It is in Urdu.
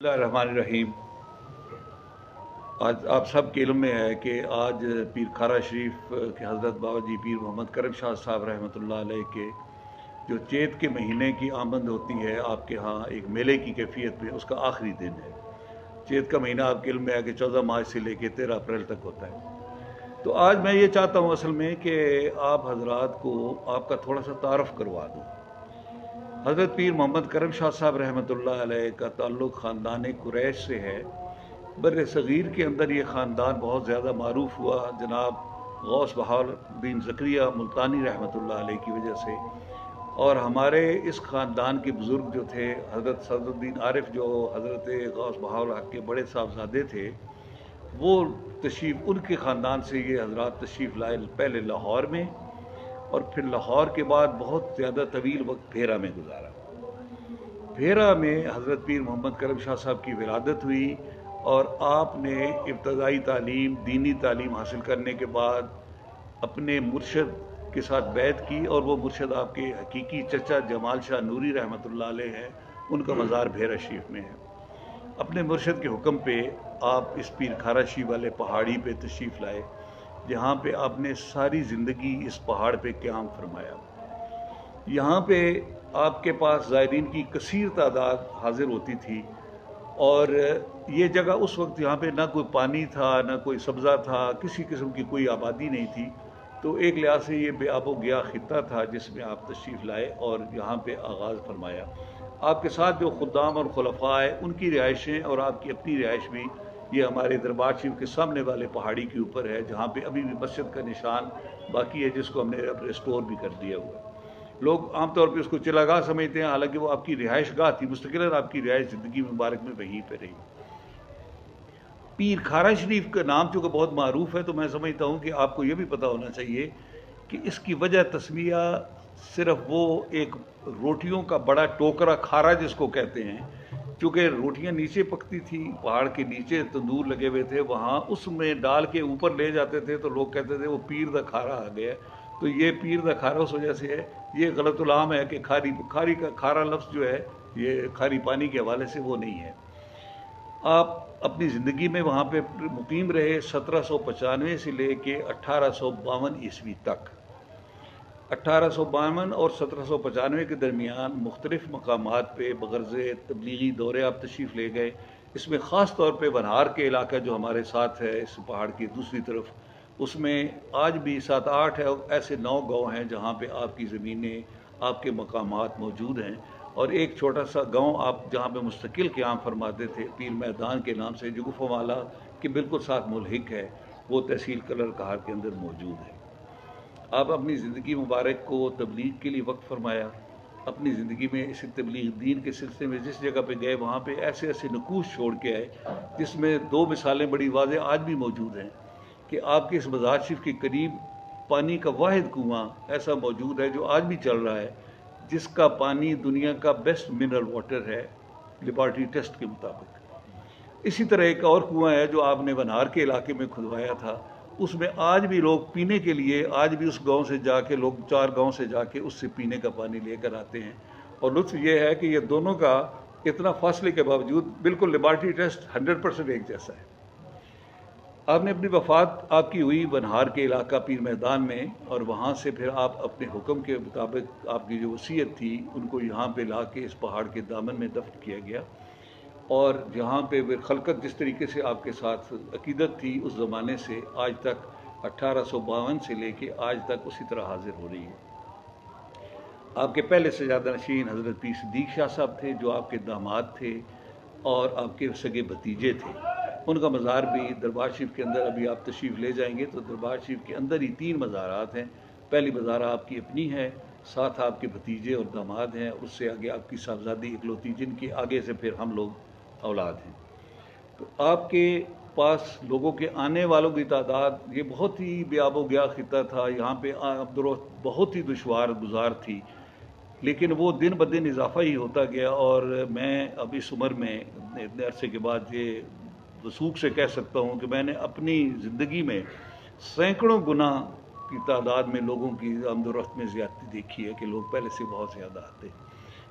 اللہ الرحمن الرحیم۔ آج آپ سب کے علم میں ہے کہ آج پیر کھارا شریف کے حضرت بابا جی پیر محمد کرم شاہ صاحب رحمۃ اللہ علیہ کے جو چیت کے مہینے کی آمد ہوتی ہے آپ کے ہاں ایک میلے کی کیفیت میں، اس کا آخری دن ہے۔ چیت کا مہینہ آپ کے علم میں ہے کہ 14 مارچ سے لے کے 13 اپریل تک ہوتا ہے۔ تو آج میں یہ چاہتا ہوں اصل میں کہ آپ حضرات کو آپ کا تھوڑا سا تعارف کروا دوں۔ حضرت پیر محمد کرم شاہ صاحب رحمۃ اللہ علیہ کا تعلق خاندان قریش سے ہے۔ بر صغیر کے اندر یہ خاندان بہت زیادہ معروف ہوا جناب غوث بہار الدین زکریا ملتانی رحمۃ اللہ علیہ کی وجہ سے، اور ہمارے اس خاندان کے بزرگ جو تھے حضرت صدر الدین عارف، جو حضرت غوث بہار الحق کے بڑے صاحبزادے تھے، وہ تشریف ان کے خاندان سے یہ حضرات تشریف لائے پہلے لاہور میں، اور پھر لاہور کے بعد بہت زیادہ طویل وقت بھیرا میں گزارا۔ بھیرا میں حضرت پیر محمد کرم شاہ صاحب کی ولادت ہوئی، اور آپ نے ابتدائی تعلیم، دینی تعلیم حاصل کرنے کے بعد اپنے مرشد کے ساتھ بیعت کی، اور وہ مرشد آپ کے حقیقی چچا جمال شاہ نوری رحمۃ اللہ علیہ ہیں، ان کا مزار بھیرا شریف میں ہے۔ اپنے مرشد کے حکم پہ آپ اس پیر کھارا شریف والے پہاڑی پہ تشریف لائے، جہاں پہ آپ نے ساری زندگی اس پہاڑ پہ قیام فرمایا۔ یہاں پہ آپ کے پاس زائرین کی کثیر تعداد حاضر ہوتی تھی، اور یہ جگہ اس وقت یہاں پہ نہ کوئی پانی تھا، نہ کوئی سبزہ تھا، کسی قسم کی کوئی آبادی نہیں تھی، تو ایک لحاظ سے یہ بے آب و گیا خطہ تھا جس میں آپ تشریف لائے اور یہاں پہ آغاز فرمایا۔ آپ کے ساتھ جو خدام اور خلفاء ہیں، ان کی رہائشیں اور آپ کی اپنی رہائش بھی یہ ہمارے دربار شریف کے سامنے والے پہاڑی کے اوپر ہے، جہاں پہ ابھی بھی مسجد کا نشان باقی ہے، جس کو ہم نے اب ریسٹور بھی کر دیا ہوا ہے۔ لوگ عام طور پہ اس کو چراگاہ سمجھتے ہیں، حالانکہ وہ آپ کی رہائش گاہ تھی، مستقلاً آپ کی رہائش زندگی مبارک میں وہیں پہ رہی۔ پیر کھارا شریف کا نام چونکہ بہت معروف ہے، تو میں سمجھتا ہوں کہ آپ کو یہ بھی پتہ ہونا چاہیے کہ اس کی وجہ تسمیہ صرف وہ ایک روٹیوں کا بڑا ٹوکرا کھارا جس کو کہتے ہیں، چونکہ روٹیاں نیچے پکتی تھی، پہاڑ کے نیچے تندور لگے ہوئے تھے، وہاں اس میں ڈال کے اوپر لے جاتے تھے، تو لوگ کہتے تھے وہ پیر دا کھارا آ گیا۔ تو یہ پیر دا کھارا اس وجہ سے ہے۔ یہ غلط العام ہے کہ کھاری کا کھارا لفظ جو ہے یہ کھاری پانی کے حوالے سے وہ نہیں ہے۔ آپ اپنی زندگی میں وہاں پہ مقیم رہے 1795 سے لے کے 1852 عیسوی تک۔ 1852 اور 1795 کے درمیان مختلف مقامات پہ بغرض تبلیغی دورے آپ تشریف لے گئے۔ اس میں خاص طور پہ ونہار کے علاقہ جو ہمارے ساتھ ہے اس پہاڑ کی دوسری طرف، اس میں آج بھی 7-8 ایسے 9 گاؤں ہیں جہاں پہ آپ کی زمینیں، آپ کے مقامات موجود ہیں، اور ایک چھوٹا سا گاؤں آپ جہاں پہ مستقل قیام فرماتے تھے پیر میدان کے نام سے، جو گفومالا کے بالکل ساتھ ملحق ہے، وہ تحصیل کلر کہار کے اندر موجود ہے۔ آپ اپنی زندگی مبارک کو تبلیغ کے لیے وقف فرمایا۔ اپنی زندگی میں اس تبلیغ دین کے سلسلے میں جس جگہ پہ گئے وہاں پہ ایسے ایسے نقوش چھوڑ کے آئے، جس میں 2 مثالیں بڑی واضح آج بھی موجود ہیں کہ آپ کے اس مزار شریف کے قریب پانی کا واحد کنواں ایسا موجود ہے جو آج بھی چل رہا ہے، جس کا پانی دنیا کا بیسٹ منرل واٹر ہے لیبارٹری ٹیسٹ کے مطابق۔ اسی طرح ایک اور کنواں ہے جو آپ نے ونہار کے علاقے میں کھدوایا تھا، اس میں آج بھی لوگ پینے کے لیے، آج بھی اس گاؤں سے جا کے لوگ 4 گاؤں سے جا کے اس سے پینے کا پانی لے کر آتے ہیں۔ اور لطف یہ ہے کہ یہ دونوں کا اتنا فاصلے کے باوجود بالکل لیبارٹری ٹیسٹ 100% ایک جیسا ہے۔ آپ نے اپنی وفات آپ کی ہوئی ونہار کے علاقہ پیر میدان میں، اور وہاں سے پھر آپ اپنے حکم کے مطابق آپ کی جو وصیت تھی ان کو یہاں پہ لا کے اس پہاڑ کے دامن میں دفن کیا گیا، اور جہاں پہ وہ خلقت جس طریقے سے آپ کے ساتھ عقیدت تھی اس زمانے سے آج تک 1852 سے لے کے آج تک اسی طرح حاضر ہو رہی ہے۔ آپ کے پہلے سجادہ نشین حضرت پیر صدیق شاہ صاحب تھے جو آپ کے داماد تھے اور آپ کے سگے بھتیجے تھے، ان کا مزار بھی دربار شریف کے اندر ابھی آپ تشریف لے جائیں گے تو دربار شریف کے اندر ہی 3 مزارات ہیں۔ پہلی مزار آپ کی اپنی ہے، ساتھ آپ کے بھتیجے اور داماد ہیں، اس سے آگے آپ کی صاحبزادی اکلوتی جن کے آگے سے پھر ہم لوگ اولاد ہیں۔ تو آپ کے پاس لوگوں کے آنے والوں کی تعداد یہ بہت ہی بے آب و گیا خطہ تھا، یہاں پہ عبدالرحمن بہت ہی دشوار گزار تھی، لیکن وہ دن بدن اضافہ ہی ہوتا گیا، اور میں اب اس عمر میں اتنے عرصے کے بعد یہ وثوق سے کہہ سکتا ہوں کہ میں نے اپنی زندگی میں سینکڑوں گنا کی تعداد میں لوگوں کی آمد و رفت میں زیادتی دیکھی ہے کہ لوگ پہلے سے بہت زیادہ آتے ہیں۔